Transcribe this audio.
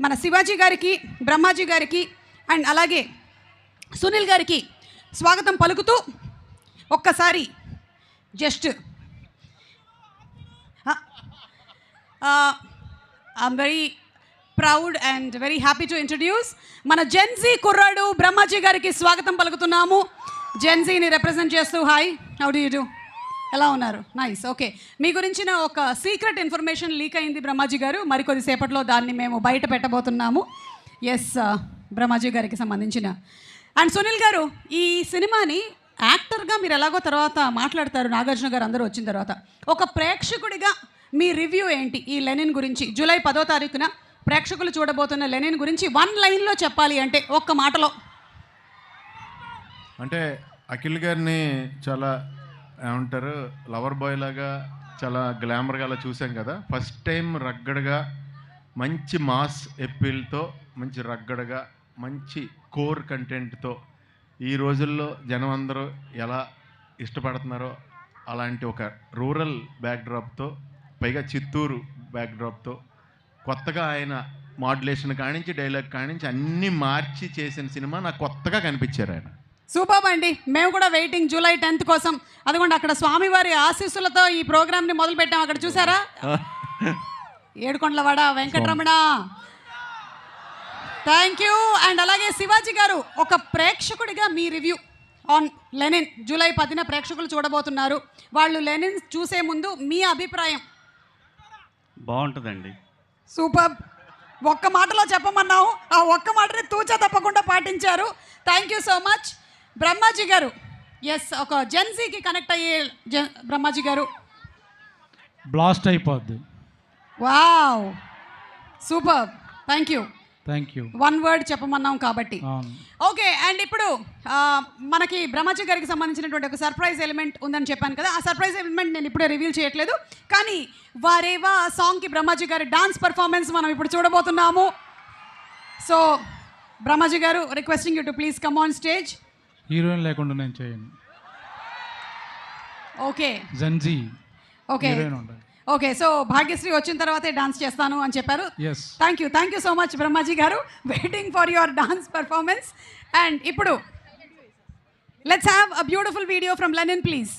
మన శివాజీ గారికి, బ్రహ్మాజీ గారికి అండ్ అలాగే సునీల్ గారికి స్వాగతం పలుకుతూ ఒక్కసారి just I'm very proud and very happy to introduce మన జెన్జీ కుర్రాడు బ్రహ్మాజీ గారికి స్వాగతం పలుకుతున్నాము. జెన్జీని రిప్రజెంట్ చేస్తూ hi, how do you do, ఎలా ఉన్నారు? నైస్. ఓకే, మీ గురించిన ఒక సీక్రెట్ ఇన్ఫర్మేషన్ లీక్ అయింది బ్రహ్మాజీ గారు, మరికొద్ది సేపట్లో దాన్ని మేము బయట పెట్టబోతున్నాము. ఎస్, బ్రహ్మాజీ గారికి సంబంధించిన. అండ్ సునీల్ గారు, ఈ సినిమాని యాక్టర్గా మీరు ఎలాగో తర్వాత మాట్లాడతారు, నాగార్జున గారు అందరూ వచ్చిన తర్వాత. ఒక ప్రేక్షకుడిగా మీ రివ్యూ ఏంటి ఈ లెనిన్ గురించి? జూలై 10వ తారీఖున ప్రేక్షకులు చూడబోతున్న లెనిన్ గురించి 1 లైన్లో చెప్పాలి అంటే, ఒక్క మాటలో. అంటే అఖిల్ గారిని చాలా ఏమంటారు, లవర్ బాయ్ లాగా చాలా గ్లామర్గా అలా చూసాం కదా. ఫస్ట్ టైం రగ్గడగా మంచి మాస్ ఎప్పీల్తో, మంచి రగ్గడగా మంచి కోర్ కంటెంట్తో ఈ రోజుల్లో జనం అందరూ ఎలా ఇష్టపడుతున్నారో అలాంటి ఒక రూరల్ బ్యాక్డ్రాప్తో, పైగా చిత్తూరు బ్యాక్డ్రాప్తో కొత్తగా ఆయన మాడ్యులేషన్ కానించి డైలాగ్ కానించి అన్నీ మార్చి చేసిన సినిమా నాకు కొత్తగా కనిపించారు ఆయన. సూపర్ అండి, మేము కూడా వెయిటింగ్ జూలై 10th కోసం. అదిగోండి అక్కడ స్వామివారి ఆశీస్సులతో ఈ ప్రోగ్రామ్ని మొదలు పెట్టాం. అక్కడ చూసారా, ఏడుకొండలవాడ వెంకటరమణ. Thank you. అండ్ అలాగే శివాజీ గారు, ఒక ప్రేక్షకుడిగా మీ రివ్యూ ఆన్ లెనిన్. జూలై 10న ప్రేక్షకులు చూడబోతున్నారు. వాళ్ళు లెనిన్ చూసే ముందు మీ అభిప్రాయం. బాగుంటుందండి. సూపర్. ఒక్క మాటలో చెప్పమన్నావు, ఆ ఒక్క మాటని తూచా తప్పకుండా పాటించారు. Thank you so much Brahmaji గారు. ఎస్, ఒక జెన్జీకి కనెక్ట్ అయ్యే బ్రహ్మాజీ గారు. బ్లాస్ట్ అయిపోద్ది. Wow, super. Thank you. Thank you. 1 word చెప్పమన్నాం కాబట్టి. ఓకే, అండ్ ఇప్పుడు మనకి బ్రహ్మాజీ గారికి సంబంధించినటువంటి ఒక సర్ప్రైజ్ ఎలిమెంట్ ఉందని చెప్పాను కదా. ఆ సర్ప్రైజ్ ఎలిమెంట్ నేను ఇప్పుడే రివీల్ చేయట్లేదు, కానీ వారేవా సాంగ్కి బ్రహ్మాజీ గారి డాన్స్ పర్ఫార్మెన్స్ మనం ఇప్పుడు చూడబోతున్నాము. సో బ్రహ్మాజీ గారు, requesting you to please come on stage. Heroine లేకుండా నేను చేయను. ఓకే జెన్జీ. ఓకే ఓకే, సో భాగ్యశ్రీ వచ్చిన తర్వాతే డాన్స్ చేస్తాను అని చెప్పారు. Thank you so much Brahmaji గారు. Waiting for your dance performance. And ఇప్పుడు let's have a beautiful video from Lenin please.